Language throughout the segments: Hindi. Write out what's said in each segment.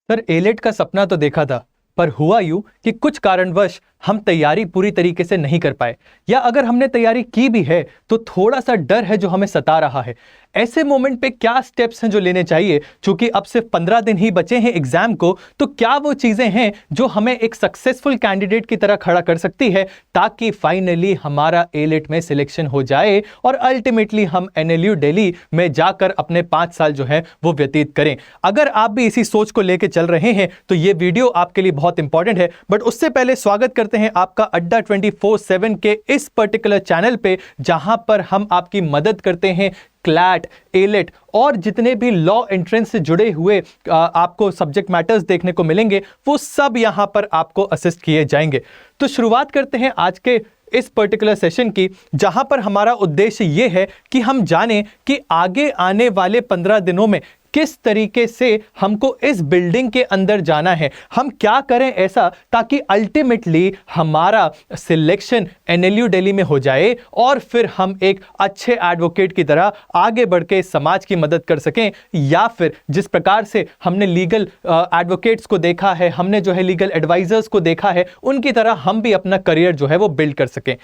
सर एलेट का सपना तो देखा था, पर हुआ यूं कि कुछ कारणवश हम तैयारी पूरी तरीके से नहीं कर पाए, या अगर हमने तैयारी की भी है तो थोड़ा सा डर है जो हमें सता रहा है। ऐसे मोमेंट पे क्या स्टेप्स हैं जो लेने चाहिए? क्योंकि अब सिर्फ 15 दिन ही बचे हैं एग्जाम को, तो क्या वो चीजें हैं जो हमें एक सक्सेसफुल कैंडिडेट की तरह खड़ा कर सकती है ताकि फाइनली हमारा एलेट में सिलेक्शन हो जाए और अल्टीमेटली हम एनएलयू दिल्ली में जाकर अपने 5 साल जो है वो व्यतीत करें। अगर आप भी इसी सोच को लेकर चल रहे हैं तो ये वीडियो आपके लिए बहुत इंपॉर्टेंट है। बट उससे पहले स्वागत करते हैं आपका अड्डा 24/7 के इस पर्टिकुलर चैनल पे, जहां पर हम आपकी मदद करते हैं क्लैट, एलेट और जितने भी लॉ एंट्रेंस से जुड़े हुए आपको सब्जेक्ट मैटर्स देखने को मिलेंगे, वो सब यहां पर आपको असिस्ट किए जाएंगे। तो शुरुआत करते हैं आज के इस पर्टिकुलर सेशन की, जहां पर हमारा उद्देश्य यह है कि हम जानें कि आगे आने वाले 15 दिनों में किस तरीके से हमको इस बिल्डिंग के अंदर जाना है, हम क्या करें ऐसा ताकि अल्टीमेटली हमारा सिलेक्शन एनएलयू दिल्ली में हो जाए और फिर हम एक अच्छे एडवोकेट की तरह आगे बढ़ के समाज की मदद कर सकें, या फिर जिस प्रकार से हमने लीगल एडवोकेट्स को देखा है, हमने जो है लीगल एडवाइजर्स को देखा है, उनकी तरह हम भी अपना करियर जो है वो बिल्ड कर सकें।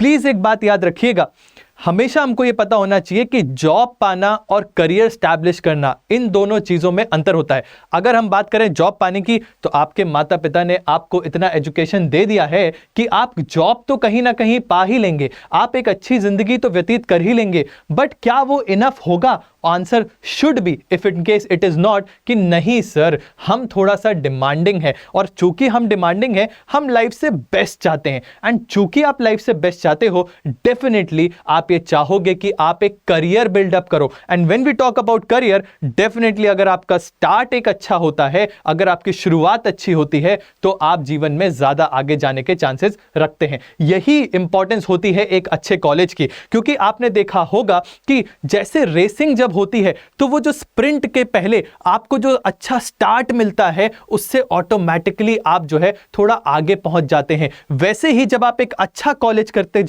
प्लीज एक बात याद रखिएगा, हमेशा हमको यह पता होना चाहिए कि जॉब पाना और करियर स्टैब्लिश करना, इन दोनों चीजों में अंतर होता है। अगर हम बात करें जॉब पाने की, तो आपके माता पिता ने आपको इतना एजुकेशन दे दिया है कि आप जॉब तो कहीं ना कहीं पा ही लेंगे, आप एक अच्छी जिंदगी तो व्यतीत कर ही लेंगे। बट क्या वो इनफ होगा? Answer should be, if in case it is not, कि नहीं सर, हम थोड़ा सा डिमांडिंग है, और चूंकि हम डिमांडिंग है, हम लाइफ से बेस्ट चाहते हैं। एंड चूंकि आप लाइफ से बेस्ट चाहते हो, डेफिनेटली आप ये चाहोगे कि आप एक करियर बिल्डअप करो। And when we talk about career, definitely अगर आपका स्टार्ट एक अच्छा होता है, अगर आपकी शुरुआत अच्छी होती है, तो आप जीवन में ज्यादा आगे जाने के चांसेस रखते हैं। यही इंपॉर्टेंस होती है एक अच्छे कॉलेज की, क्योंकि आपने देखा होगा कि जैसे रेसिंग जब होती है, तो वो जो स्प्रिंट के पहले आपको जो अच्छा स्टार्ट मिलता है, उससे ऑटोमेटिकली आप जो है थोड़ा आगे पहुंच जाते हैं। वैसे ही जब आप एक अच्छा कॉलेज करके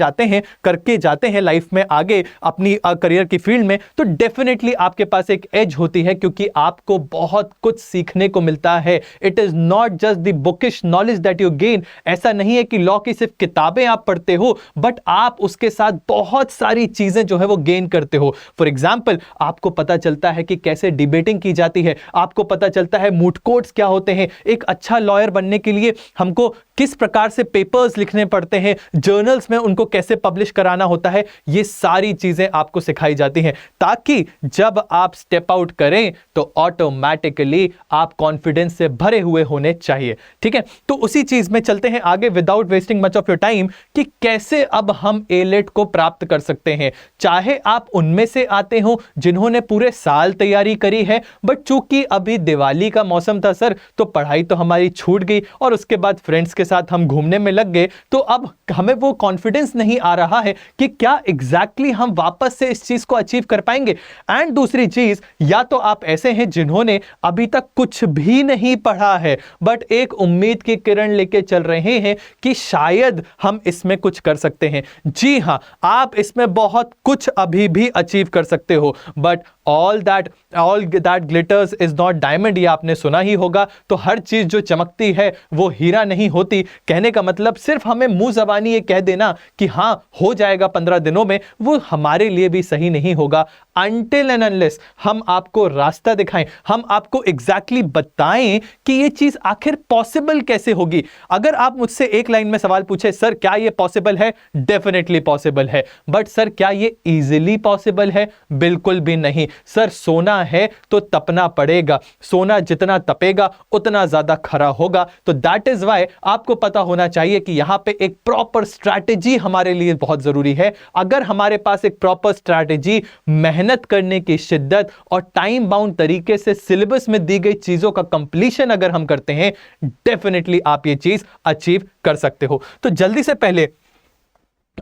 जाते हैं लाइफ में आगे अपनी करियर की फील्ड में, तो डेफिनेटली आपके पास एक एज होती है, क्योंकि आपको बहुत कुछ सीखने को मिलता है। It is not just the bookish knowledge that you gain. ऐसा नहीं है कि लॉ की सिर्फ किताबें आप पढ़ते हो, बट आप उसके साथ बहुत सारी चीजें जो है वो गेन करते हो। फॉर एग्जाम्पल, आपको पता चलता है कि कैसे डिबेटिंग की जाती है, आपको पता चलता है मूट कोर्ट्स क्या होते हैं, एक अच्छा लॉयर बनने के लिए हमको किस प्रकार से पेपर्स लिखने पड़ते हैं, जर्नल्स में उनको कैसे पब्लिश कराना होता है। ये सारी चीजें आपको सिखाई जाती हैं, ताकि जब आप स्टेप आउट करें तो ऑटोमेटिकली आप कॉन्फिडेंस से भरे हुए होने चाहिए। ठीक है, तो उसी चीज में चलते हैं आगे without wasting much of your time, कि कैसे अब हम एलेट को प्राप्त कर सकते हैं। चाहे आप उनमें से आते हो जिन्होंने पूरे साल तैयारी करी है, बट चूंकि अभी दिवाली का मौसम था सर, तो पढ़ाई तो हमारी छूट गई और उसके बाद फ्रेंड्स के साथ हम घूमने में लग गए, तो अब हमें वो कॉन्फिडेंस नहीं आ रहा है कि क्या एग्जैक्टली हम वापस से इस चीज को अचीव कर पाएंगे। एंड दूसरी चीज, या तो आप ऐसे हैं जिन्होंने अभी तक कुछ भी नहीं पढ़ा है, बट एक उम्मीद की किरण लेके चल रहे हैं कि शायद हम इसमें कुछ कर सकते हैं। जी हां, आप इसमें बहुत कुछ अभी भी अचीव कर सकते हो, but all that glitters is not diamond, ये आपने सुना ही होगा। तो हर चीज जो चमकती है वो हीरा नहीं होती। कहने का मतलब सिर्फ हमें मुंह जबानी ये कह देना कि हां हो जाएगा 15 दिनों में, वो हमारे लिए भी सही नहीं होगा। अनटिल एंड अनलेस हम आपको रास्ता दिखाएं, हम आपको एग्जैक्टली बताएं कि ये चीज आखिर पॉसिबल कैसे होगी। अगर आप मुझसे एक लाइन में सवाल पूछे, सर क्या ये पॉसिबल है? डेफिनेटली पॉसिबल है, बट सर क्या ये इजीली पॉसिबल है? बिल्कुल भी नहीं। सर सोना है तो तपना पड़ेगा, सोना जितना तपेगा उतना ज्यादा खरा होगा। तो दैट इज वाई आपको पता होना चाहिए कि यहां पे एक प्रॉपर स्ट्रैटेजी हमारे लिए बहुत जरूरी है। अगर हमारे पास एक प्रॉपर स्ट्रैटेजी, मेहनत करने की शिद्दत और टाइम बाउंड तरीके से सिलेबस में दी गई चीजों का कंप्लीशन अगर हम करते हैं, डेफिनेटली आप ये चीज अचीव कर सकते हो। तो जल्दी से पहले,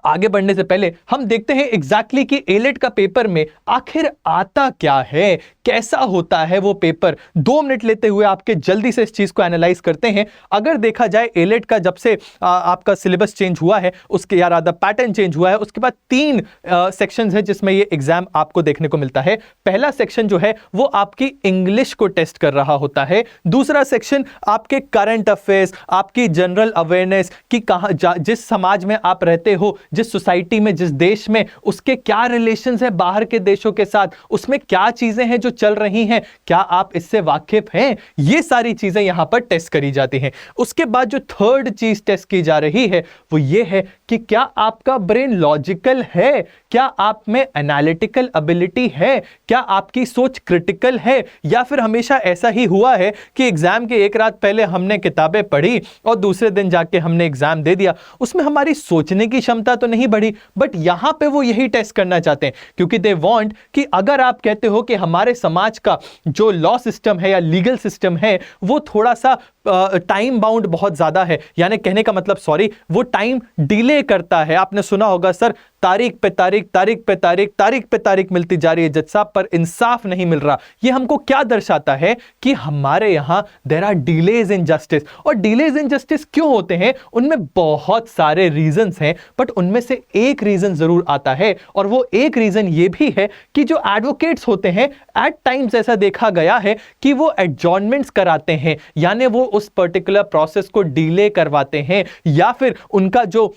आगे बढ़ने से पहले हम देखते हैं एग्जैक्टली कि एलेट का पेपर में आखिर आता क्या है, कैसा होता है वो पेपर, 2 मिनट लेते हुए आपके जल्दी से इस चीज को एनालाइज करते हैं। अगर देखा जाए एलेट का जब से आपका सिलेबस चेंज हुआ है, उसके या रादर पैटर्न चेंज हुआ है, उसके बाद 3 सेक्शंस है जिसमें ये एग्जाम आपको देखने को मिलता है। पहला सेक्शन जो है वो आपकी इंग्लिश को टेस्ट कर रहा होता है। दूसरा सेक्शन आपके करंट अफेयर्स, आपकी जनरल अवेयरनेस कि कहां जिस समाज में आप रहते हो, जिस सोसाइटी में, जिस देश में, उसके क्या रिलेशंस है बाहर के देशों के साथ, उसमें क्या चीजें हैं जो चल रही हैं, क्या आप इससे वाकिफ हैं, ये सारी चीजें यहां पर टेस्ट करी जाती हैं। उसके बाद जो थर्ड चीज टेस्ट की जा रही है वो ये है कि क्या आपका ब्रेन लॉजिकल है, क्या आप में एनालिटिकल एबिलिटी है, क्या आपकी सोच क्रिटिकल है, या फिर हमेशा ऐसा ही हुआ है कि एग्जाम के एक रात पहले हमने किताबें पढ़ी और दूसरे दिन जाके हमने एग्जाम दे दिया, उसमें हमारी सोचने की क्षमता तो नहीं बढ़ी। बट यहां पे वो यही टेस्ट करना चाहते हैं, क्योंकि दे वांट कि अगर आप कहते हो कि हमारे समाज का जो लॉ सिस्टम है या लीगल सिस्टम है वो थोड़ा सा टाइम बाउंड बहुत ज्यादा है, यानी कहने का मतलब वो टाइम डिले करता है। आपने सुना होगा सर, तारीख पे तारीख, तारीख पे तारीख, तारीख पे तारीख मिलती जा रही है जज साहब, पर इंसाफ नहीं मिल रहा। ये हमको क्या दर्शाता है कि हमारे यहां there are delays in justice. और डिलेज इन जस्टिस क्यों होते हैं, उनमें बहुत सारे रीजंस हैं, बट उनमें से एक रीजन जरूर आता है, और वो एक रीजन ये भी है कि जो एडवोकेट्स होते हैं, एट टाइम्स ऐसा देखा गया है कि वो एडजॉर्नमेंट्स कराते हैं, यानी वो उस पर्टिकुलर प्रोसेस को डिले करवाते हैं, या फिर उनका जो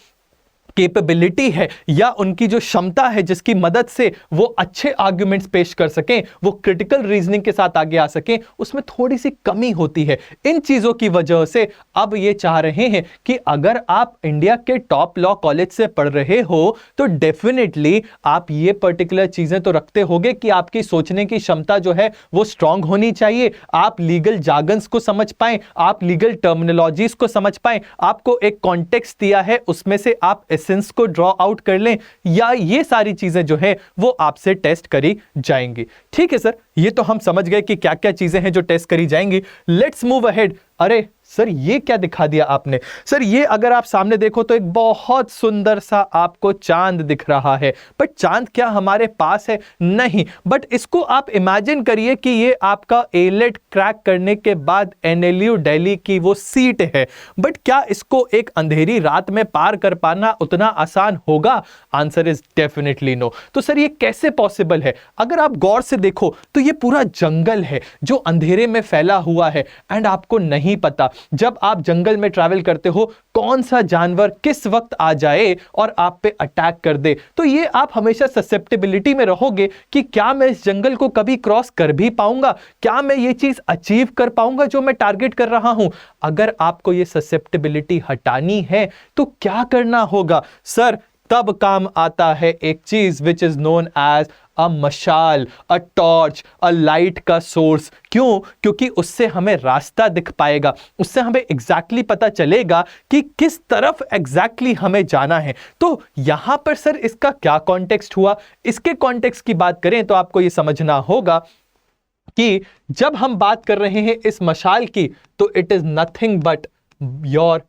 कैपेबिलिटी है या उनकी जो क्षमता है जिसकी मदद से वो अच्छे आर्गुमेंट्स पेश कर सकें, वो क्रिटिकल रीजनिंग के साथ आगे आ सकें, उसमें थोड़ी सी कमी होती है। इन चीजों की वजह से अब ये चाह रहे हैं कि अगर आप इंडिया के टॉप लॉ कॉलेज से पढ़ रहे हो तो डेफिनेटली आप ये पर्टिकुलर चीजें तो रखते होगे कि आपकी सोचने की क्षमता जो है वो स्ट्रांग होनी चाहिए, आप लीगल जार्गन्स को समझ पाएं, आप लीगल टर्मिनोलॉजीज को समझ पाएं, आपको एक कॉन्टेक्स्ट दिया है उसमें से आप एसेंस को ड्रॉ आउट कर लें, या ये सारी चीजें जो है वो आपसे टेस्ट करी जाएंगी। ठीक है सर, ये तो हम समझ गए कि क्या क्या चीजें हैं जो टेस्ट करी जाएंगी। Let's move ahead. अरे सर ये क्या दिखा दिया आपने? सर ये अगर आप सामने देखो तो एक बहुत सुंदर सा आपको चांद दिख रहा है, बट चांद क्या हमारे पास है? नहीं, बट इसको आप इमेजिन करिए कि ये आपका एलेट क्रैक करने के बाद एनएलयू दिल्ली की वो सीट है, बट क्या इसको एक अंधेरी रात में पार कर पाना उतना आसान होगा? Answer is definitely no. तो सर ये कैसे पॉसिबल है? अगर आप गौर से देखो तो ये पूरा जंगल है जो अंधेरे में फैला हुआ है, एंड आपको नहीं पता जब आप जंगल में ट्रैवल करते हो कौन सा जानवर किस वक्त आ जाए और आप पे अटैक कर दे, तो ये आप हमेशा ससेप्टेबिलिटी में रहोगे कि क्या मैं इस जंगल को कभी क्रॉस कर भी पाऊंगा, क्या मैं ये चीज अचीव कर पाऊंगा जो मैं टारगेट कर रहा हूं। अगर आपको ये ससेप्टेबिलिटी हटानी है तो क्या करना होगा? सर तब काम आता है एक चीज which is known as a मशाल, अ टॉर्च, अ लाइट का सोर्स। क्यों? क्योंकि उससे हमें रास्ता दिख पाएगा, उससे हमें एग्जैक्टली पता चलेगा कि किस तरफ एग्जैक्टली हमें जाना है। तो यहां पर सर इसका क्या कॉन्टेक्स्ट हुआ? इसके कॉन्टेक्स्ट की बात करें तो आपको यह समझना होगा कि जब हम बात कर रहे हैं इस मशाल की, तो it is nothing but your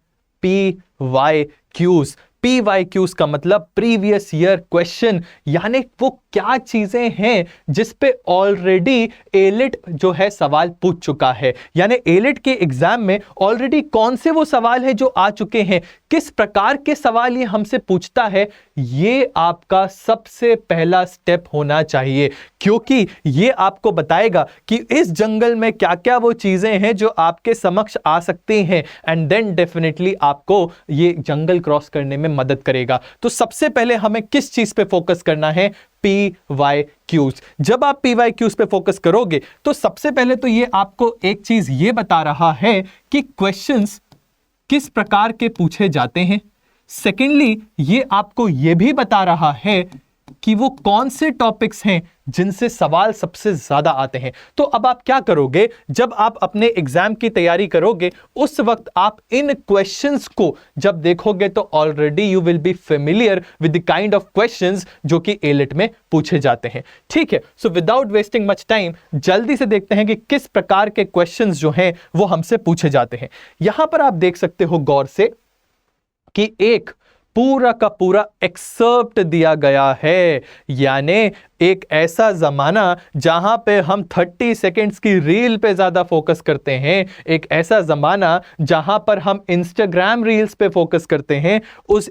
PYQs। PYQs का मतलब प्रीवियस ईयर क्वेश्चन, यानी वो क्या चीजें हैं जिस पे ऑलरेडी एलिट जो है सवाल पूछ चुका है, यानी एलिट के एग्जाम में ऑलरेडी कौन से वो सवाल है जो आ चुके हैं, किस प्रकार के सवाल ये हमसे पूछता है। ये आपका सबसे पहला स्टेप होना चाहिए, क्योंकि ये आपको बताएगा कि इस जंगल में क्या क्या वो चीजें हैं जो आपके समक्ष आ सकती हैं, एंड देन डेफिनेटली आपको ये जंगल क्रॉस करने में मदद करेगा। तो सबसे पहले हमें किस चीज पे फोकस करना है? PYQs। जब आप PYQs पे फोकस करोगे तो सबसे पहले तो ये आपको एक चीज ये बता रहा है कि क्वेश्चंस किस प्रकार के पूछे जाते हैं। सेकेंडली ये आपको ये भी बता रहा है कि वो कौन से टॉपिक्स हैं जिनसे सवाल सबसे ज्यादा आते हैं। तो अब आप क्या करोगे? जब आप अपने एग्जाम की तैयारी करोगे उस वक्त आप इन क्वेश्चंस को जब देखोगे तो already you will be familiar with the kind of questions जो कि एलिट में पूछे जाते हैं। ठीक है, so without wasting much time जल्दी से देखते हैं कि किस प्रकार के क्वेश्चंस जो हैं वो हमसे पूछे जाते हैं। यहां पर आप देख सकते हो गौर से कि एक पूरा का पूरा एक्सर्प्ट दिया गया है। यानी एक ऐसा जमाना जहां पे हम 30 सेकेंड्स की रील पे ज्यादा फोकस करते हैं, एक ऐसा जमाना जहां पर हम इंस्टाग्राम रील्स पे फोकस करते हैं,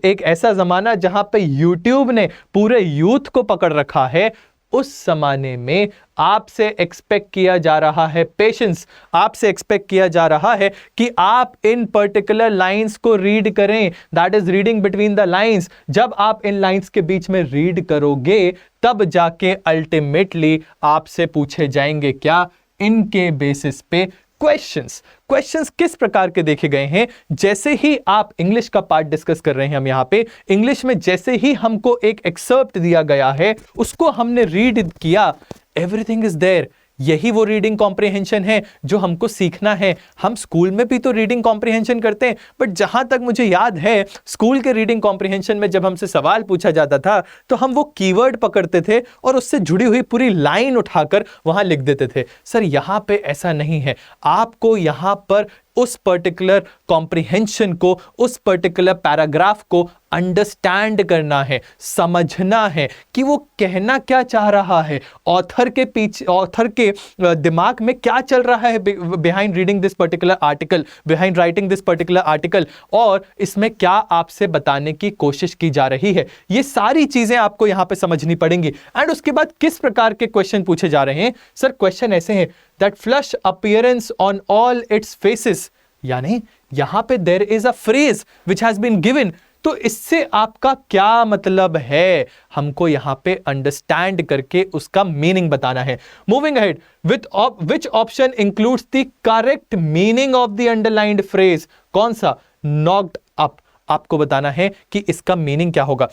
एक ऐसा जमाना जहां पे यूट्यूब ने पूरे यूथ को पकड़ रखा है, उस जमाने में आपसे एक्सपेक्ट किया जा रहा है पेशेंस, आपसे एक्सपेक्ट किया जा रहा है कि आप इन पर्टिकुलर लाइंस को रीड करें, that is reading between the lines. जब आप इन लाइंस के बीच में रीड करोगे तब जाके अल्टीमेटली आपसे पूछे जाएंगे क्या, इनके बेसिस पे क्वेश्चंस किस प्रकार के देखे गए हैं। जैसे ही आप इंग्लिश का पार्ट डिस्कस कर रहे हैं, हम यहां पे इंग्लिश में जैसे ही हमको एक एक्सर्प्ट दिया गया है, उसको हमने रीड किया, एवरीथिंग इज देयर। यही वो रीडिंग कॉम्प्रिहेंशन है जो हमको सीखना है। हम स्कूल में भी तो रीडिंग कॉम्प्रिहेंशन करते हैं, बट जहां तक मुझे याद है स्कूल के रीडिंग कॉम्प्रिहेंशन में जब हमसे सवाल पूछा जाता था तो हम वो कीवर्ड पकड़ते थे और उससे जुड़ी हुई पूरी लाइन उठाकर वहां लिख देते थे। सर यहां पे ऐसा नहीं है, आपको यहां पर उस पर्टिकुलर कॉम्प्रिहेंशन को, उस पर्टिकुलर पैराग्राफ को अंडरस्टैंड करना है, समझना है कि वो कहना क्या चाह रहा है, ऑथर के दिमाग में क्या चल रहा है behind reading this particular article, behind writing this particular article, और इसमें क्या आपसे बताने की कोशिश की जा रही है। ये सारी चीजें आपको यहां पे समझनी पड़ेंगी। एंड उसके बाद किस प्रकार के क्वेश्चन पूछे जा रहे हैं। सर क्वेश्चन ऐसे हैं, that flush appearance on all its faces, यानी यहां पे there is a phrase which has been given, तो इससे आपका क्या मतलब है, हमको यहां पे अंडरस्टैंड करके उसका मीनिंग बताना है। Moving ahead, which option includes the correct meaning of the underlined phrase, कौन सा, knocked up, आपको बताना है कि इसका मीनिंग क्या होगा।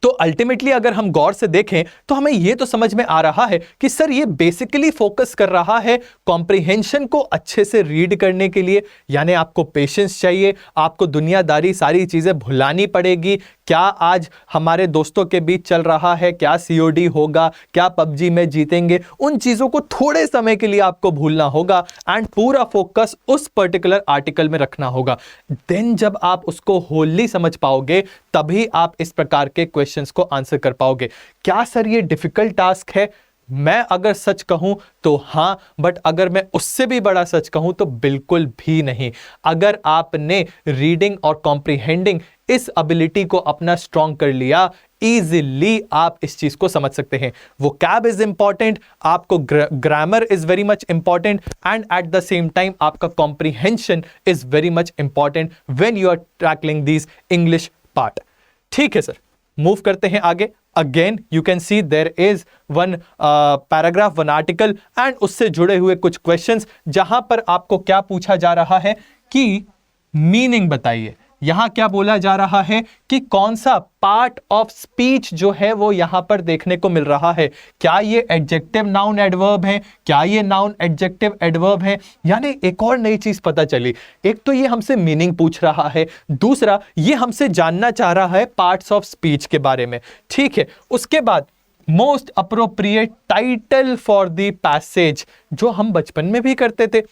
तो अल्टीमेटली अगर हम गौर से देखें तो हमें यह तो समझ में आ रहा है कि सर ये बेसिकली फोकस कर रहा है कॉम्प्रिहेंशन को अच्छे से रीड करने के लिए, यानी आपको पेशेंस चाहिए, आपको दुनियादारी सारी चीजें भुलानी पड़ेगी। क्या आज हमारे दोस्तों के बीच चल रहा है, क्या सीओडी होगा, क्या पबजी में जीतेंगे, उन चीजों को थोड़े समय के लिए आपको भूलना होगा एंड पूरा फोकस उस पर्टिकुलर आर्टिकल में रखना होगा। देन जब आप उसको होली समझ पाओगे तभी आप इस प्रकार के क्वेश्चंस को आंसर कर पाओगे। क्या सर ये डिफिकल्ट टास्क है? मैं अगर सच कहूं तो हां, बट अगर मैं उससे भी बड़ा सच कहूं तो बिल्कुल भी नहीं। अगर आपने रीडिंग और कॉम्प्रिहेंडिंग इस एबिलिटी को अपना स्ट्रॉन्ग कर लिया, इजीली आप इस चीज को समझ सकते हैं। वो कैब इज इंपॉर्टेंट, आपको grammar is very much important, and at the same time आपका comprehension is very much important when you are tackling this English part. ठीक है सर, मूव करते हैं आगे। Again you can see there is one paragraph, one article and उससे जुड़े हुए कुछ क्वेश्चंस, जहां पर आपको क्या पूछा जा रहा है कि मीनिंग बताइए। यहां क्या बोला जा रहा है कि कौन सा पार्ट ऑफ स्पीच जो है वो यहां पर देखने को मिल रहा है। क्या ये एडजेक्टिव नाउन एडवर्ब है, क्या ये नाउन एडजेक्टिव एडवर्ब है। यानी एक और नई चीज पता चली, एक तो ये हमसे मीनिंग पूछ रहा है, दूसरा ये हमसे जानना चाह रहा है पार्ट्स ऑफ स्पीच के बारे में। ठीक है, उसके बाद most appropriate title for the passage, जो हम बचपन में भी करते थे।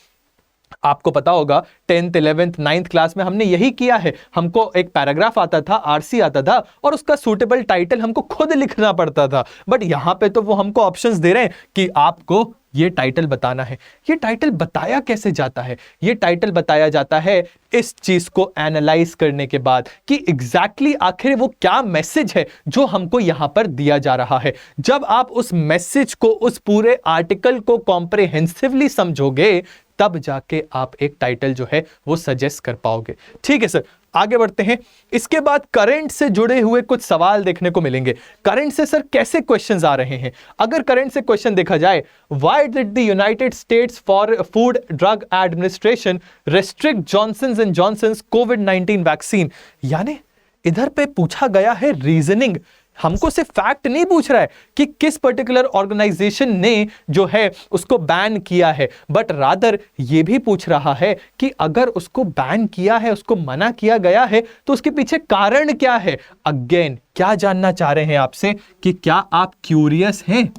आपको पता होगा 10th 11th 9th क्लास में हमने यही किया है। हमको एक पैराग्राफ आता था, आरसी आता था, और उसका सूटेबल टाइटल हमको खुद लिखना पड़ता था। बट यहां पे तो वो हमको ऑप्शंस दे रहे हैं कि आपको ये टाइटल बताना है। ये टाइटल बताया कैसे जाता है? ये टाइटल बताया जाता है इस चीज को एनालाइज करने के बाद कि एग्जैक्टली आखिर वो क्या मैसेज है जो हमको यहां पर दिया जा रहा है। जब आप उस मैसेज को, उस पूरे आर्टिकल को कॉम्प्रिहेंसिवली समझोगे तब जाके आप एक टाइटल जो है वो सजेस्ट कर पाओगे। ठीक है सर, आगे बढ़ते हैं। इसके बाद करंट से जुड़े हुए कुछ सवाल देखने को मिलेंगे। करंट से सर कैसे क्वेश्चंस आ रहे हैं? अगर करंट से क्वेश्चन देखा जाए, why did the United states for food drug administration restrict Johnson and Johnson covid vaccine. यानी इधर पे पूछा गया है रीजनिंग, हमको सिर्फ फैक्ट नहीं पूछ रहा है कि किस पर्टिकुलर ऑर्गेनाइजेशन ने जो है उसको बैन किया है, बट रादर ये भी पूछ रहा है कि अगर उसको बैन किया है, उसको मना किया गया है, तो उसके पीछे कारण क्या है। अगेन क्या जानना चाह रहे हैं आपसे कि क्या आप क्यूरियस हैं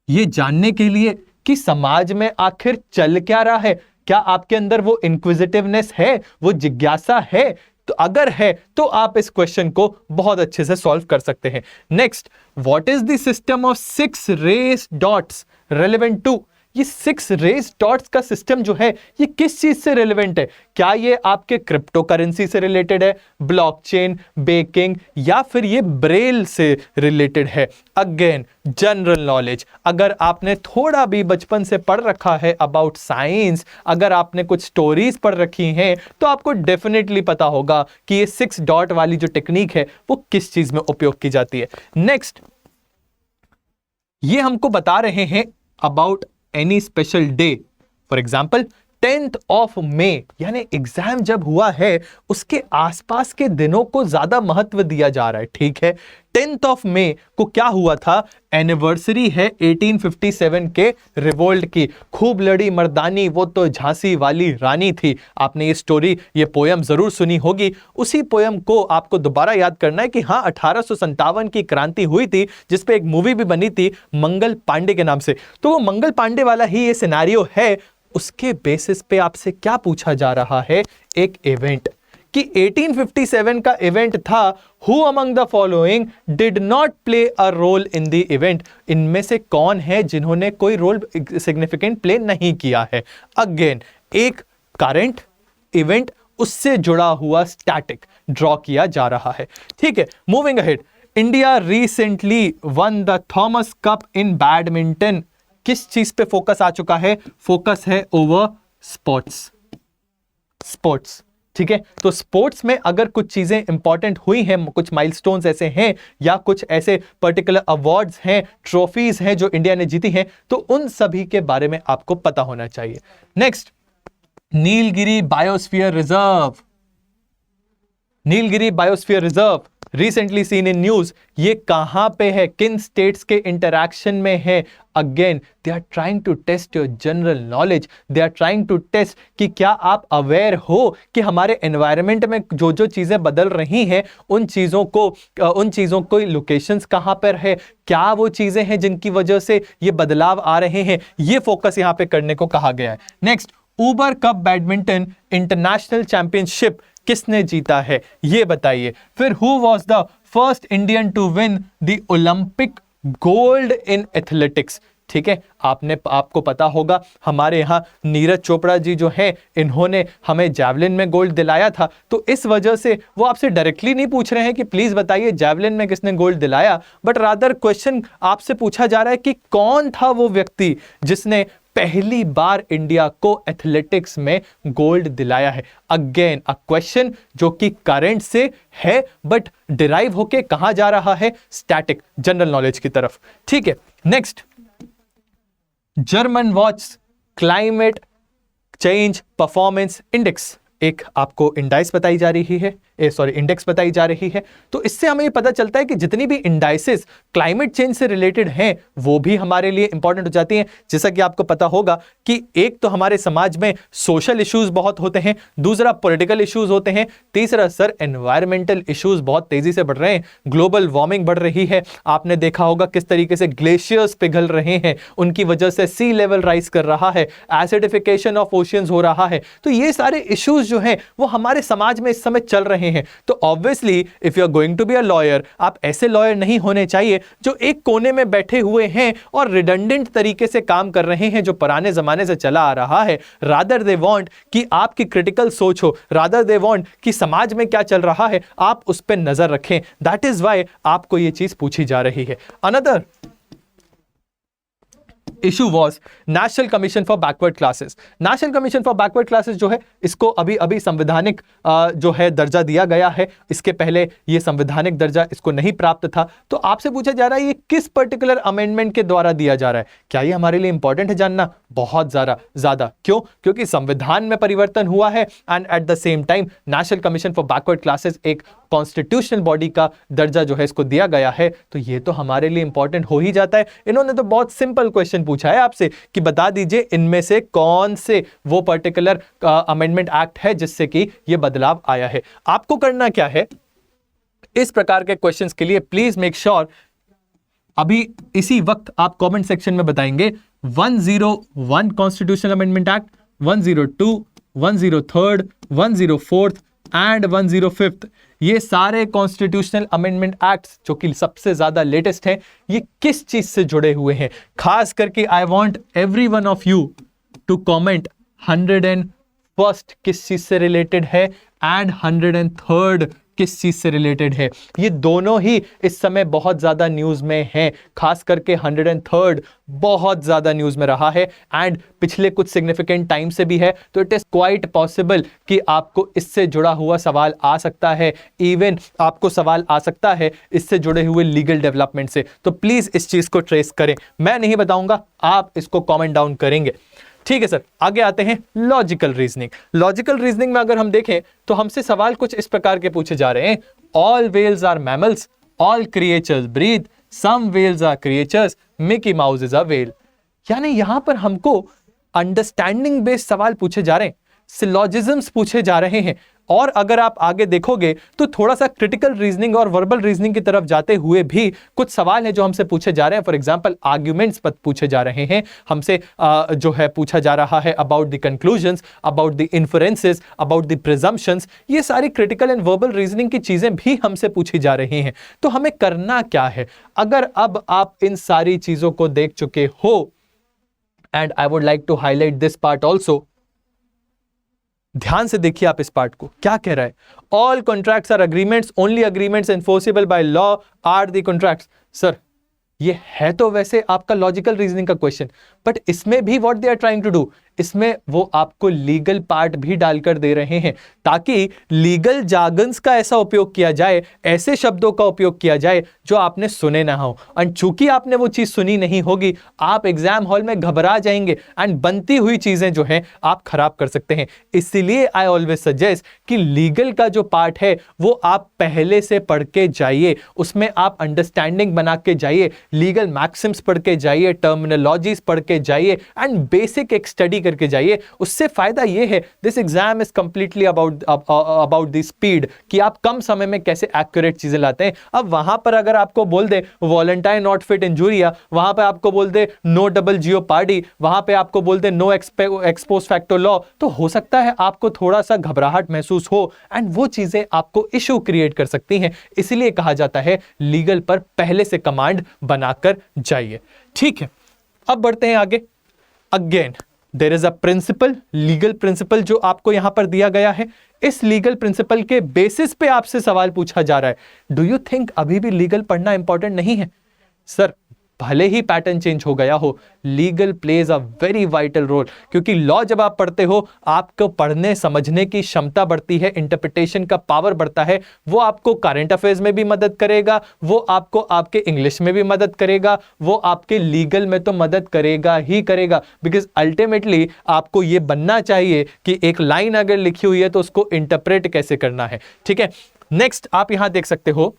ये जानने के लिए कि समाज में आखिर चल क्या रहा है? क्या आपके अंदर वो इंक्विजिटिवनेस है, वो जिज्ञासा है तो अगर है तो आप इस क्वेश्चन को बहुत अच्छे से सॉल्व कर सकते हैं। Next, what is the system of 6 raised dots relevant to? ये 6 रेस डॉट्स का सिस्टम जो है ये किस चीज से रिलेवेंट है? क्या ये आपके क्रिप्टो करेंसी से रिलेटेड है, ब्लॉकचेन, बेकिंग, या फिर ये ब्रेल से रिलेटेड है? अगेन जनरल नॉलेज, अगर आपने थोड़ा भी बचपन से पढ़ रखा है अबाउट साइंस, अगर आपने कुछ स्टोरीज पढ़ रखी हैं, तो आपको डेफिनेटली पता होगा कि ये 6 डॉट वाली जो टेक्निक है वो किस चीज में उपयोग की जाती है। नेक्स्ट, ये हमको बता रहे हैं about any special day. For example 10th of May, यानी एग्जाम जब हुआ है उसके आसपास के दिनों को ज्यादा महत्व दिया जा रहा है, ठीक है। 10th ऑफ मे को क्या हुआ था? एनिवर्सरी है 1857 के रिवोल्ट की। खूब लड़ी मर्दानी वो तो झांसी वाली रानी थी। आपने ये स्टोरी, ये पोयम जरूर सुनी होगी। उसी पोयम को आपको दोबारा याद करना है कि हाँ, 1857 की क्रांति हुई थी, जिसपे एक मूवी भी बनी थी मंगल पांडे के नाम से। तो वो मंगल पांडे वाला ही ये सिनेरियो है। उसके बेसिस पे आपसे क्या पूछा जा रहा है? एक इवेंट कि 1857 का इवेंट था। Who among the following did not play a role in the event? इनमें से कौन है जिन्होंने कोई रोल सिग्निफिकेंट प्ले नहीं किया है? अगेन एक करंट इवेंट, उससे जुड़ा हुआ स्टैटिक ड्रॉ किया जा रहा है, ठीक है। Moving ahead, India recently one the Thomas cup in badminton. किस चीज पे फोकस आ चुका है? फोकस है ओवर स्पोर्ट्स, स्पोर्ट्स, ठीक है। तो स्पोर्ट्स में अगर कुछ चीजें इंपॉर्टेंट हुई हैं, कुछ माइलस्टोन्स ऐसे हैं, या कुछ ऐसे पर्टिकुलर अवार्ड्स हैं, ट्रॉफीज हैं जो इंडिया ने जीती हैं, तो उन सभी के बारे में आपको पता होना चाहिए। Next, Nilgiri biosphere reserve. Nilgiri biosphere reserve recently seen in news, ये कहां पे है, किन स्टेट्स के इंटरैक्शन में है? Again they are trying to test your general knowledge, they are trying to test कि क्या आप अवेयर हो कि हमारे एनवायरनमेंट में जो जो चीजें बदल रही हैं उन चीजों को लोकेशंस कहां पर है, क्या वो चीजें हैं जिनकी वजह से ये बदलाव आ रहे हैं, ये फोकस यहां पे करने को कहा गया है। Next, Uber cup badminton international championship किसने जीता है, ये बताइए। फिर who was the first Indian to win the Olympic gold in athletics? ठीक है, आपको पता होगा हमारे यहाँ नीरज चोपड़ा जी जो हैं, इन्होंने हमें जैवलिन में गोल्ड दिलाया था। तो इस वजह से वो आपसे डायरेक्टली नहीं पूछ रहे हैं कि प्लीज बताइए जैवलिन में किसने गोल्ड दिलाया, बट रादर क्वेश्चन आपसे पूछा जा रहा है कि कौन था वो व्यक्ति जिसने पहली बार इंडिया को एथलेटिक्स में गोल्ड दिलाया है। अगेन अ क्वेश्चन जो कि करंट से है बट डिराइव होके कहां जा रहा है? स्टैटिक जनरल नॉलेज की तरफ, ठीक है। Next, German watch climate change performance index, एक आपको इंडाइस बताई जा रही है, इंडेक्स बताई जा रही है। तो इससे हमें ये पता चलता है कि जितनी भी इंडाइसेस क्लाइमेट चेंज से रिलेटेड हैं वो भी हमारे लिए इंपॉर्टेंट हो जाती हैं। जैसा कि आपको पता होगा कि एक तो हमारे समाज में सोशल इश्यूज बहुत होते हैं, दूसरा पॉलिटिकल इश्यूज होते हैं, तीसरा सर एनवायरमेंटल इश्यूज बहुत तेजी से बढ़ रहे हैं, ग्लोबल वार्मिंग बढ़ रही है। आपने देखा होगा किस तरीके से ग्लेशियर्स पिघल रहे हैं, उनकी वजह से सी लेवल राइज कर रहा है, एसिडिफिकेशन ऑफ ओशियंस हो रहा है। तो ये सारे इश्यूज जो हैं वो हमारे समाज में इस समय चल रहे हैं। तो obviously if you are going to be a lawyer, आप ऐसे लॉयर नहीं होने चाहिए जो एक कोने में बैठे हुए हैं और रिडंडेंट तरीके से काम कर रहे हैं जो पुराने जमाने से चला आ रहा है। रादर दे वांट कि आपकी क्रिटिकल सोच हो, रादर दे वांट कि समाज में क्या चल रहा है आप उस पर नजर रखें। दैट इज व्हाई आपको यह चीज पूछी जा रही है। Another issue was national commission for backward classes. National commission for backward classes जो है इसको अभी अभी संवैधानिक जो है दर्जा दिया गया है। इसके पहले ये संवैधानिक दर्जा इसको नहीं प्राप्त था। तो आपसे पूछा जा रहा है ये किस पर्टिकुलर अमेंडमेंट के द्वारा दिया जा रहा है? क्या ये हमारे लिए इंपॉर्टेंट है जानना? बहुत ज्यादा। क्यों? क्योंकि संविधान में परिवर्तन हुआ है and at the same time national commission for backward classes एक कॉन्स्टिट्यूशनल बॉडी का दर्जा जो है इसको दिया गया है। तो ये तो हमारे लिए इंपॉर्टेंट हो ही जाता है। इन्होंने तो बहुत सिंपल क्वेश्चन पूछा है आपसे कि बता दीजिए इनमें से कौन से वो पर्टिकुलर अमेंडमेंट एक्ट है जिससे कि ये बदलाव आया है। आपको करना क्या है इस प्रकार के क्वेश्चंस के लिए? प्लीज मेक श्योर अभी इसी वक्त आप कमेंट सेक्शन में बताएंगे 101 constitutional amendment act, 102, 103, 104, and 105th, ये सारे कॉन्स्टिट्यूशनल अमेंडमेंट एक्ट्स जो कि सबसे ज्यादा लेटेस्ट हैं, ये किस चीज से जुड़े हुए हैं? खास करके I want every one of you to comment 101st किस चीज से रिलेटेड है एंड 103rd किस चीज से रिलेटेड है। ये दोनों ही इस समय बहुत ज्यादा न्यूज में हैं, खास करके 103rd बहुत ज्यादा न्यूज में रहा है एंड पिछले कुछ सिग्निफिकेंट टाइम से भी है, तो इट इज क्वाइट पॉसिबल कि आपको इससे जुड़ा हुआ सवाल आ सकता है, इवन आपको सवाल आ सकता है इससे जुड़े हुए लीगल डेवलपमेंट से। तो प्लीज इस चीज को ट्रेस करें, मैं नहीं बताऊंगा, आप इसको कॉमेंट डाउन करेंगे। ठीक है सर, आगे आते हैं लॉजिकल रीजनिंग। लॉजिकल रीजनिंग में अगर हम देखें तो हमसे सवाल कुछ इस प्रकार के पूछे जा रहे हैं, all whales are mammals, all creatures breathe, some whales are creatures, Mickey Mouse is a whale. यानी यहां पर हमको अंडरस्टैंडिंग बेस्ड सवाल पूछे जा रहे हैं, सिलॉजिज्म्स पूछे जा रहे हैं, और अगर आप आगे देखोगे तो थोड़ा सा क्रिटिकल रीजनिंग और वर्बल रीजनिंग की तरफ जाते हुए भी कुछ सवाल है जो हमसे पूछे जा रहे हैं। फॉर एग्जांपल आर्ग्यूमेंट्स पूछे जा रहे हैं हमसे, जो है पूछा जा रहा है about the conclusions, about the inferences, about the presumptions, ये सारी क्रिटिकल एंड वर्बल रीजनिंग की चीजें भी हमसे पूछी जा रही हैं। तो हमें करना क्या है? अगर अब आप इन सारी चीजों को देख चुके हो, and I would like to highlight this part also, ध्यान से देखिए आप इस पार्ट को, क्या कह रहा है? All contracts are agreements, only agreements enforceable by law are the contracts. Sir ये है तो वैसे आपका लॉजिकल रीजनिंग का क्वेश्चन, बट इसमें भी what they are trying to do, इसमें वो आपको लीगल पार्ट भी डालकर दे रहे हैं ताकि लीगल जार्गन्स का ऐसा उपयोग किया जाए, ऐसे शब्दों का उपयोग किया जाए जो आपने सुने ना हो। एंड चूंकि आपने वो चीज सुनी नहीं होगी, आप एग्जाम हॉल में घबरा जाएंगे एंड बनती हुई चीजें जो हैं आप खराब कर सकते हैं। इसीलिए आई ऑलवेज सजेस्ट कि लीगल का जो पार्ट है वो आप पहले से पढ़ के जाइए, उसमें आप अंडरस्टैंडिंग बना के जाइए, लीगल मैक्सिम्स पढ़ के जाइए, टर्मिनोलॉजीज पढ़ के जाइए एंड बेसिक एक स्टडी करके जाइए। उससे फायदा ये है, this exam is completely about the speed, कि आप कम समय में कैसे एक्यूरेट चीजें लाते हैं। अब वहां पर अगर आपको बोल दे वॉलेंटाइन नॉट फिट इंजूरिया, वहां पे आपको बोल दे नो डबल जियोपार्डी, वहां पे आपको बोल they know expose facto law, तो हो सकता है आपको थोड़ा सा घबराहट महसूस हो एंड वो चीजें आपको इशू क्रिएट कर सकती हैं। इसलिए कहा जाता है लीगल पर पहले से कमांड बनाकर जाइए। ठीक है, अब बढ़ते हैं आगे। Again there is a principle, legal principle जो आपको यहां पर दिया गया है। इस लीगल प्रिंसिपल के बेसिस पे आपसे सवाल पूछा जा रहा है, डू यू थिंक अभी भी लीगल पढ़ना इंपॉर्टेंट नहीं है? सर भले ही पैटर्न चेंज हो गया हो, legal plays a very vital role, क्योंकि लॉ जब आप पढ़ते हो आपको पढ़ने समझने की क्षमता बढ़ती है, इंटरप्रिटेशन का पावर बढ़ता है। वो आपको करंट अफेयर्स में भी मदद करेगा, वो आपको आपके इंग्लिश में भी मदद करेगा, वो आपके लीगल में तो मदद करेगा ही करेगा, बिकॉज अल्टीमेटली आपको ये बनना चाहिए कि एक लाइन अगर लिखी हुई है तो उसको इंटरप्रेट कैसे करना है। ठीक है, नेक्स्ट आप यहां देख सकते हो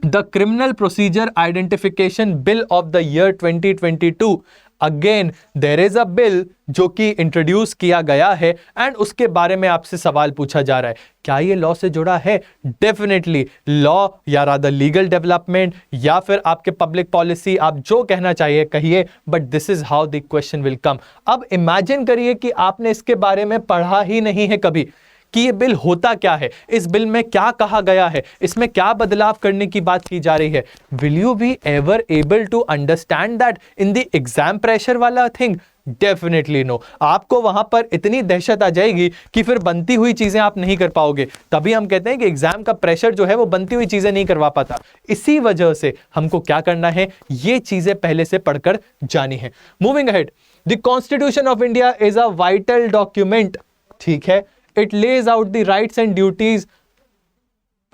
the criminal procedure identification bill of the year 2022। Again there is a bill जो कि इंट्रोड्यूस किया गया है एंड उसके बारे में आपसे सवाल पूछा जा रहा है, क्या ये लॉ से जुड़ा है? डेफिनेटली लॉ या रादर लीगल डेवलपमेंट या फिर आपके पब्लिक पॉलिसी, आप जो कहना चाहिए कहिए, but this is how the question will come. अब इमेजिन करिए कि आपने इसके बारे में पढ़ा ही नहीं है कभी कि ये बिल होता क्या है, इस बिल में क्या कहा गया है, इसमें क्या बदलाव करने की बात की जा रही है। Will you be ever able to understand that in the exam pressure वाला थिंग? Definitely no. आपको वहां पर इतनी दहशत आ जाएगी कि फिर बनती हुई चीजें आप नहीं कर पाओगे। तभी हम कहते हैं कि एग्जाम का प्रेशर जो है वो बनती हुई चीजें नहीं करवा पाता। इसी वजह से हमको क्या करना है, ये चीजें पहले से पढ़कर जानी है। Moving ahead, the constitution of India is a vital document. ठीक है, it lays out the rights and duties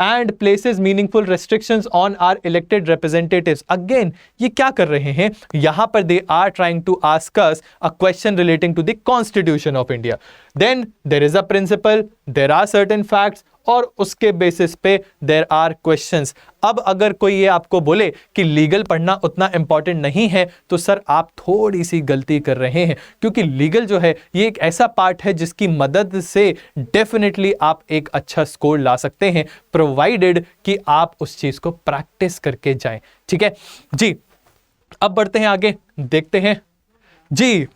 and places meaningful restrictions on our elected representatives. Again, ये क्या कर रहे हैं यहां पर? they are trying to ask us a question relating to the Constitution of India. Then there is a principle, there are certain facts, और उसके बेसिस पे देयर आर क्वेश्चंस। अब अगर कोई ये आपको बोले कि लीगल पढ़ना उतना इंपॉर्टेंट नहीं है, तो सर आप थोड़ी सी गलती कर रहे हैं, क्योंकि लीगल जो है ये एक ऐसा पार्ट है जिसकी मदद से डेफिनेटली आप एक अच्छा स्कोर ला सकते हैं, प्रोवाइडेड कि आप उस चीज को प्रैक्टिस करके जाएं। ठीक है जी, अब बढ़ते हैं आगे, देखते हैं जी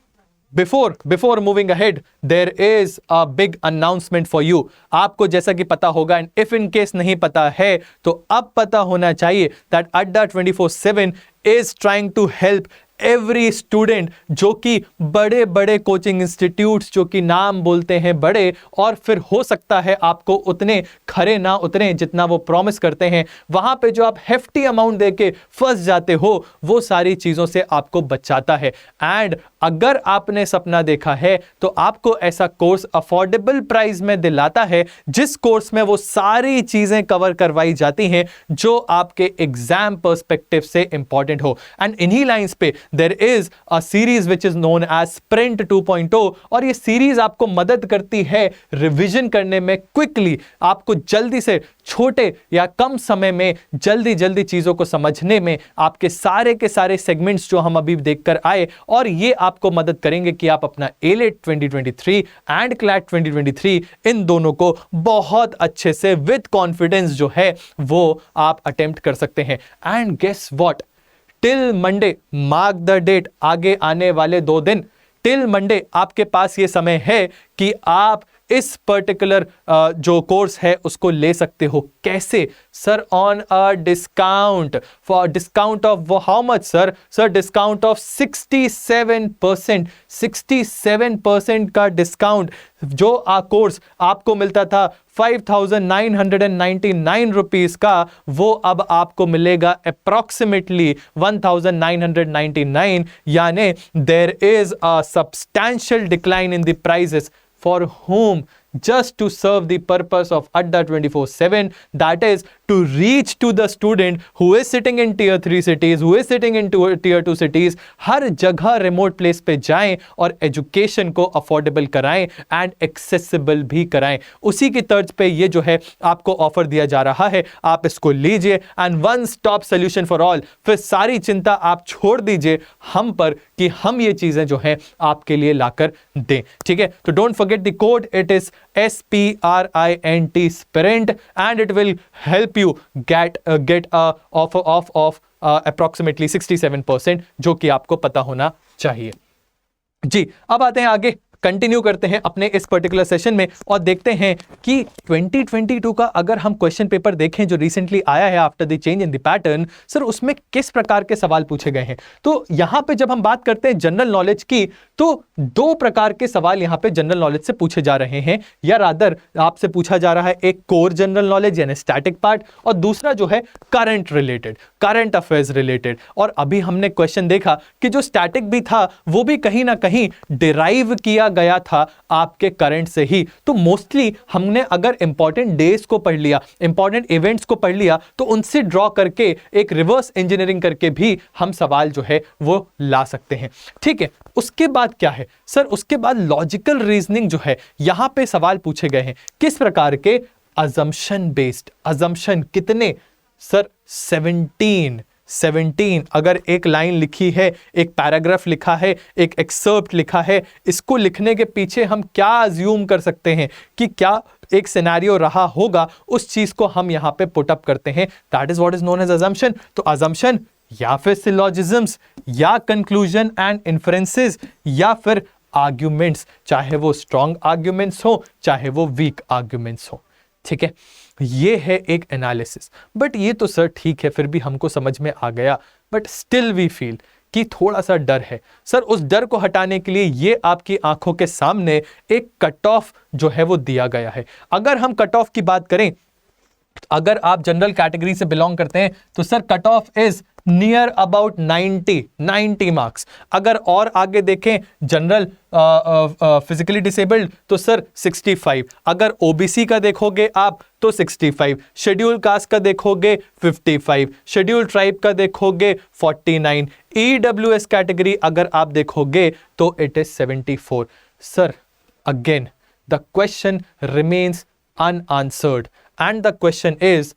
before moving ahead there is a big announcement for you. आपको जैसा कि पता होगा, एंड इफ इन केस नहीं पता है तो अब पता होना चाहिए, that Adda 24/7 is trying to help every student जो कि बड़े बड़े कोचिंग इंस्टीट्यूट्स, जो कि नाम बोलते हैं बड़े, और फिर हो सकता है आपको उतने खरे ना उतरे जितना वो प्रॉमिस करते हैं, वहां पे जो आप हेफ्टी अमाउंट देके फंस जाते हो, वो सारी चीजों से आपको बचाता है। एंड अगर आपने सपना देखा है तो आपको ऐसा कोर्स अफोर्डेबल प्राइस में दिलाता है, जिस कोर्स में वो सारी चीजें कवर करवाई जाती हैं जो आपके एग्जाम पर्सपेक्टिव से इंपॉर्टेंट हो। एंड इन्हीं लाइंस पे there is a series which is known as Sprint 2.0, और ये सीरीज आपको मदद करती है रिवीजन करने में, क्विकली आपको जल्दी से छोटे या कम समय में जल्दी चीजों को समझने में, आपके सारे के सारे सेगमेंट्स जो हम अभी देखकर आए, और ये आपको मदद करेंगे कि आप अपना ALET 2023 एंड CLAT 2023 इन दोनों को बहुत अच्छे से विद कॉन्फिडेंस जो है वो आप अटेम्प्ट कर सकते हैं। And guess what, till Monday, mark the date, आगे आने वाले 2 दिन, टिल मंडे आपके पास ये समय है कि आप इस पर्टिकुलर जो कोर्स है उसको ले सकते हो। कैसे sir? On a discount, for discount of how much sir? Sir discount of 67%, 67% का डिस्काउंट। जो कोर्स आपको मिलता था 5,999 रुपीज का, वो अब आपको मिलेगा अप्रॉक्सीमेटली 1,999, यानी there is a substantial decline in the prices. For whom? Just to serve the purpose of Adda 24/7, that is to reach to the student who is sitting in tier 3 cities, who is sitting in tier 2 cities। हर जगह रिमोट प्लेस पे जाएं और एजुकेशन को अफोर्डेबल कराएं एंड एक्सेसिबल भी कराएं। उसी की तर्ज पे ये जो है आपको ऑफर दिया जा रहा है, आप इसको लीजिए and one stop solution for all. फिर सारी चिंता आप छोड़ दीजिए हम पर कि हम ये चीजें जो है आपके लिए लाकर दें। ठीक है, तो don't forget the code, it is SPRINT Sprint, and it will help you get a offer of approximately 67%, जो कि आपको पता होना चाहिए। जी, अब आते हैं आगे, कंटिन्यू करते हैं अपने इस पर्टिकुलर सेशन में और देखते हैं कि 2022 का अगर हम क्वेश्चन पेपर देखें जो रिसेंटली आया है after the change in the pattern, sir उसमें किस प्रकार के सवाल पूछे गए हैं। तो यहां पे जब हम बात करते हैं जनरल नॉलेज की, तो 2 प्रकार के सवाल यहां पे जनरल नॉलेज से पूछे जा रहे हैं, या रादर आपसे पूछा जा रहा है एक कोर जनरल नॉलेज यानी स्टैटिक पार्ट, और दूसरा जो है current related, current affairs related. और अभी हमने क्वेश्चन देखा कि जो स्टैटिक भी था वो भी कहीं ना कहीं डिराइव किया गया था आपके करंट से ही। तो मोस्टली हमने अगर इंपॉर्टेंट डेज को पढ़ लिया, इंपॉर्टेंट इवेंट्स को पढ़ लिया, तो उनसे ड्रॉ करके एक रिवर्स इंजीनियरिंग करके भी हम सवाल जो है वो ला सकते हैं। ठीक है, उसके बाद क्या है सर? उसके बाद लॉजिकल रीजनिंग जो है यहां पे सवाल पूछे गए हैं, किस प्रकार के? Assumption based. अजम्पशन कितने सर? 17। अगर एक लाइन लिखी है, एक पैराग्राफ लिखा है, एक एक्सर्प्ट लिखा है, इसको लिखने के पीछे हम क्या अज्यूम कर सकते हैं कि क्या एक सिनेरियो रहा होगा, उस चीज को हम यहां पे पुट अप करते हैं। That is what is known as assumption. तो अजम्पशन या फिर सिलॉजिज्म्स, या कंक्लूजन एंड इन्फरेंसेस, या फिर आर्ग्यूमेंट्स, चाहे वो स्ट्रॉन्ग आर्ग्यूमेंट्स हो चाहे वो वीक आर्ग्यूमेंट्स हो। ठीक है, ये है एक एनालिसिस। बट ये तो सर ठीक है, फिर भी हमको समझ में आ गया, बट स्टिल वी फील कि थोड़ा सा डर है। सर उस डर को हटाने के लिए ये आपकी आंखों के सामने एक कट ऑफ जो है वो दिया गया है। अगर हम कट ऑफ की बात करें, अगर आप जनरल कैटेगरी से बिलोंग करते हैं तो sir cut off is near about 90 marks. अगर और आगे देखें जनरल फिजिकली डिसेबल्ड तो सर 65। अगर ओबीसी का देखोगे आप तो 65, शेड्यूल कास्ट का देखोगे 55, शेड्यूल ट्राइब का देखोगे 49, ईडब्ल्यूएस कैटेगरी अगर आप देखोगे तो it is 74। Sir again the question remains unanswered, and the question is,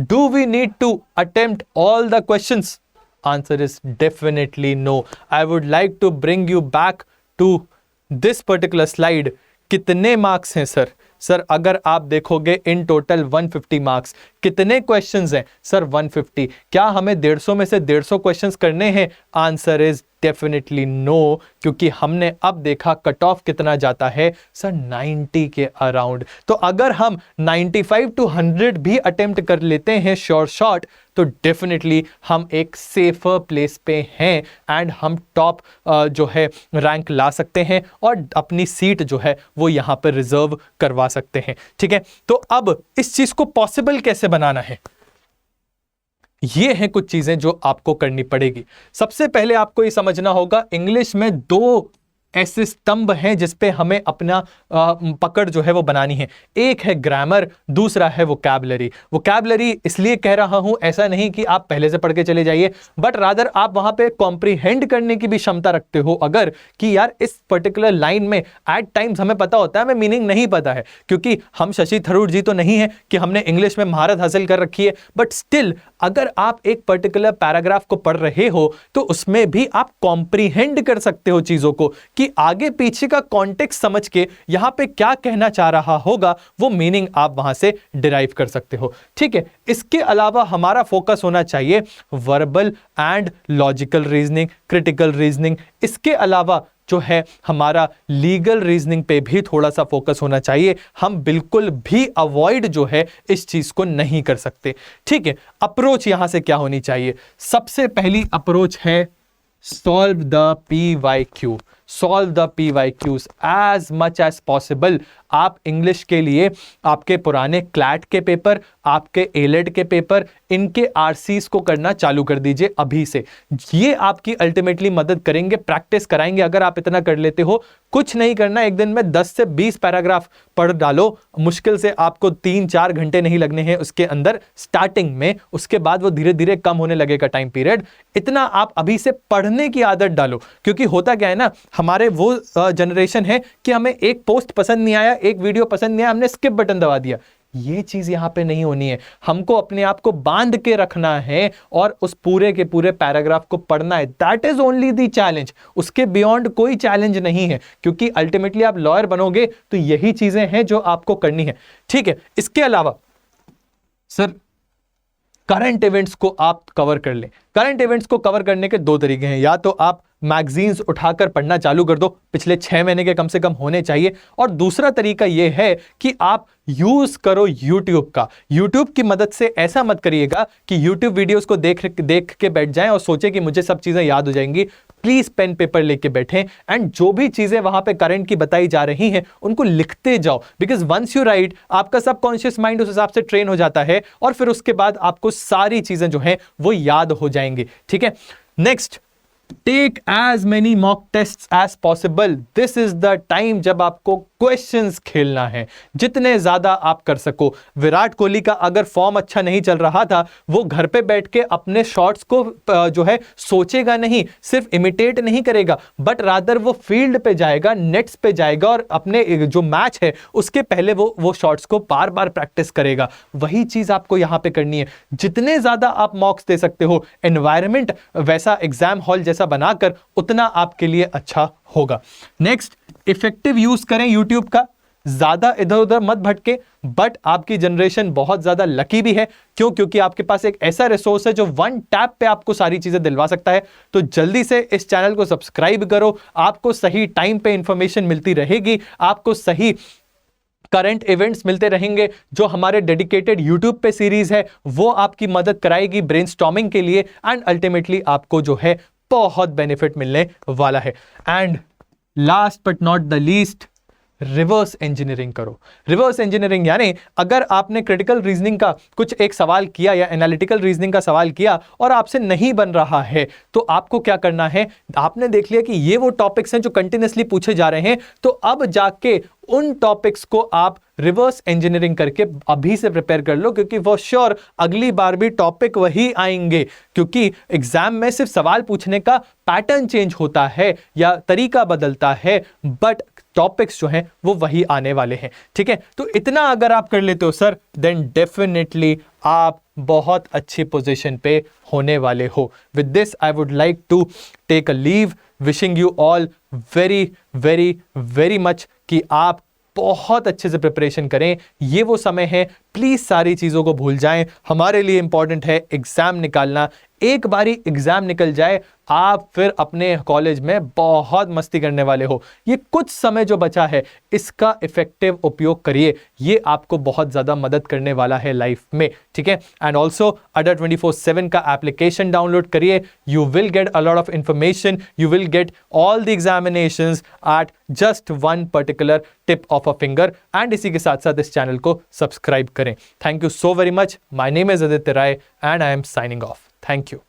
do we need to attempt all the questions? Answer is definitely no. I would like to bring you back to this particular slide. कितने मार्क्स हैं सर? सर अगर आप देखोगे इन टोटल 150 मार्क्स। कितने क्वेश्चंस हैं सर? 150। क्या हमें 150 में से 150 क्वेश्चंस करने हैं? आंसर इज डेफिनेटली नो, क्योंकि हमने अब देखा कट ऑफ कितना जाता है सर 90 के अराउंड। तो अगर हम 95 to 100 भी अटेम्प्ट कर लेते हैं श्योर शॉट, तो डेफिनेटली हम एक सेफर प्लेस पे हैं एंड हम टॉप जो है रैंक ला सकते हैं और अपनी सीट जो है वो यहां पर रिजर्व करवा सकते हैं। ठीक है, तो अब इस चीज को पॉसिबल कैसे बनाना है, ये हैं कुछ चीजें जो आपको करनी पड़ेगी। सबसे पहले आपको ये समझना होगा, इंग्लिश में दो ऐसे स्तंभ हैं जिसपे हमें अपना पकड़ जो है वो बनानी है। एक है ग्रामर, दूसरा है वोकैबुलरी। वोकैबुलरी इसलिए कह रहा हूं, ऐसा नहीं कि आप पहले से पढ़ के चले जाइए, बट रादर आप वहां पे कॉम्प्रीहेंड करने की भी क्षमता रखते हो अगर, कि यार इस पर्टिकुलर लाइन में एट टाइम्स हमें पता होता है, हमें मीनिंग नहीं पता है, क्योंकि हम शशि थरूर जी तो नहीं है कि हमने इंग्लिश में महारत हासिल कर रखी है, बट स्टिल अगर आप एक पर्टिकुलर पैराग्राफ को पढ़ रहे हो तो उसमें भी आप कॉम्प्रीहेंड कर सकते हो चीजों को, कि आगे पीछे का कॉन्टेक्स्ट समझ के यहां पे क्या कहना चाह रहा होगा, वो मीनिंग आप वहां से डिराइव कर सकते हो। ठीक है, इसके अलावा हमारा फोकस होना चाहिए verbal and logical reasoning, critical reasoning. इसके अलावा जो है हमारा लीगल रीजनिंग पे भी थोड़ा सा फोकस होना चाहिए। हम बिल्कुल भी अवॉइड जो है इस चीज को नहीं कर सकते। ठीक है, अप्रोच यहां से क्या होनी चाहिए, सबसे पहली अप्रोच है solve the PYQ। Solve the PYQs as much as possible. आप इंग्लिश के लिए आपके पुराने क्लैट के पेपर, आपके एलेट के पेपर, इनके RCs को करना चालू कर दीजिए अभी से। ये आपकी अल्टीमेटली मदद करेंगे, प्रैक्टिस कराएंगे। अगर आप इतना कर लेते हो, कुछ नहीं करना, एक दिन में 10 से 20 पैराग्राफ पढ़ डालो, मुश्किल से आपको 3-4 घंटे नहीं लगने हैं उसके अंदर स्टार्टिंग में, उसके बाद वो धीरे धीरे कम होने लगेगा टाइम पीरियड। इतना आप अभी से पढ़ने की आदत डालो, क्योंकि होता क्या है ना, हमारे वो जनरेशन है कि हमें एक पोस्ट पसंद नहीं आया, एक वीडियो पसंद नहीं आया, हमने स्किप बटन दबा दिया। ये चीज यहां पे नहीं होनी है। हमको अपने आप को बांध के रखना है और उस पूरे के पूरे पैराग्राफ को पढ़ना है। That is only the challenge, उसके बियॉन्ड कोई चैलेंज नहीं है, क्योंकि अल्टीमेटली आप लॉयर बनोगे तो यही चीजें हैं जो आपको करनी है। ठीक है, इसके अलावा सर करंट इवेंट्स को आप कवर कर लें। करंट इवेंट्स को कवर करने के दो तरीके हैं, या तो आप मैगजीन्स उठाकर पढ़ना चालू कर दो, पिछले 6 महीने के कम से कम होने चाहिए, और दूसरा तरीका यह है कि आप यूज करो YouTube का। YouTube की मदद से ऐसा मत करिएगा कि YouTube वीडियोस को देख के बैठ जाएं और सोचे कि मुझे सब चीजें याद हो जाएंगी। प्लीज पेन पेपर लेके बैठें एंड जो भी चीजें वहां पे करंट की बताई जा रही हैं उनको लिखते जाओ, बिकॉज वंस यू राइट आपका सबकॉन्शियस माइंड उस हिसाब से ट्रेन हो जाता है और फिर उसके बाद आपको सारी चीजें जो हैं वो याद हो जाएंगी। ठीक है, next, take as many mock test as possible. This is the time जब आपको क्वेश्चंस खेलना है, जितने ज्यादा आप कर सको। विराट कोहली का अगर फॉर्म अच्छा नहीं चल रहा था, वो घर पे बैठ के अपने शॉट्स को जो है सोचेगा नहीं, सिर्फ इमिटेट नहीं करेगा, बट रादर वो फील्ड पे जाएगा, नेट्स पे जाएगा और अपने जो मैच है उसके पहले वो शॉट्स को बार बार प्रैक्टिस करेगा। वही चीज आपको यहां पे करनी है। जितने ज्यादा आप मॉक्स दे सकते हो, एनवायरमेंट वैसा एग्जाम हॉल जैसा बनाकर, उतना आपके लिए अच्छा होगा। नेक्स्ट, इफेक्टिव यूज करें YouTube का, ज्यादा इधर उधर मत भटके। बट आपकी जनरेशन बहुत ज्यादा लकी भी है, क्योंकि आपके पास एक ऐसा रिसोर्स है जो वन टैप पे आपको सारी चीजें दिलवा सकता है। तो जल्दी से इस चैनल को सब्सक्राइब करो, आपको सही टाइम पे इंफॉर्मेशन मिलती रहेगी, आपको सही करंट इवेंट्स मिलते रहेंगे। जो हमारे डेडिकेटेड YouTube पे सीरीज है वो आपकी मदद कराएगी ब्रेनस्टॉर्मिंग के लिए, एंड अल्टीमेटली आपको जो है बहुत बेनिफिट मिलने वाला है। And last but not the least, reverse engineering करो। रिवर्स इंजीनियरिंग यानी अगर आपने क्रिटिकल रीजनिंग का कुछ एक सवाल किया या एनालिटिकल रीजनिंग का सवाल किया और आपसे नहीं बन रहा है, तो आपको क्या करना है, आपने देख लिया कि ये वो टॉपिक्स हैं जो कंटिन्यूअसली पूछे जा रहे हैं, तो अब जाके उन टॉपिक्स को आप रिवर्स इंजीनियरिंग करके अभी से प्रिपेयर कर लो, क्योंकि वो श्योर अगली बार भी टॉपिक वही आएंगे, क्योंकि एग्जाम में सिर्फ सवाल पूछने का पैटर्न चेंज होता है या तरीका बदलता है, बट टॉपिक्स जो हैं वो वही आने वाले हैं। ठीक है, तो इतना अगर आप कर लेते हो सर, देन डेफिनेटली आप बहुत अच्छी पोजीशन पे होने वाले हो। With this I would like to take a leave, wishing you all very very very much कि आप बहुत अच्छे से प्रिपरेशन करें। ये वो समय है, प्लीज सारी चीजों को भूल जाएं। हमारे लिए इंपॉर्टेंट है एग्जाम निकालना, एक बारी एग्जाम निकल जाए, आप फिर अपने कॉलेज में बहुत मस्ती करने वाले हो। ये कुछ समय जो बचा है, इसका इफेक्टिव उपयोग करिए, ये आपको बहुत ज्यादा मदद करने वाला है लाइफ में, ठीक है। एंड ऑल्सो अडा 24/7 का एप्लीकेशन डाउनलोड करिए। You will get a lot of information, you will get all the examinations at just one particular tip of a finger. And इसी के साथ साथ इस चैनल को सब्सक्राइब करें। Thank you so very much. My name is Aditya Rai and I am signing off. Thank you.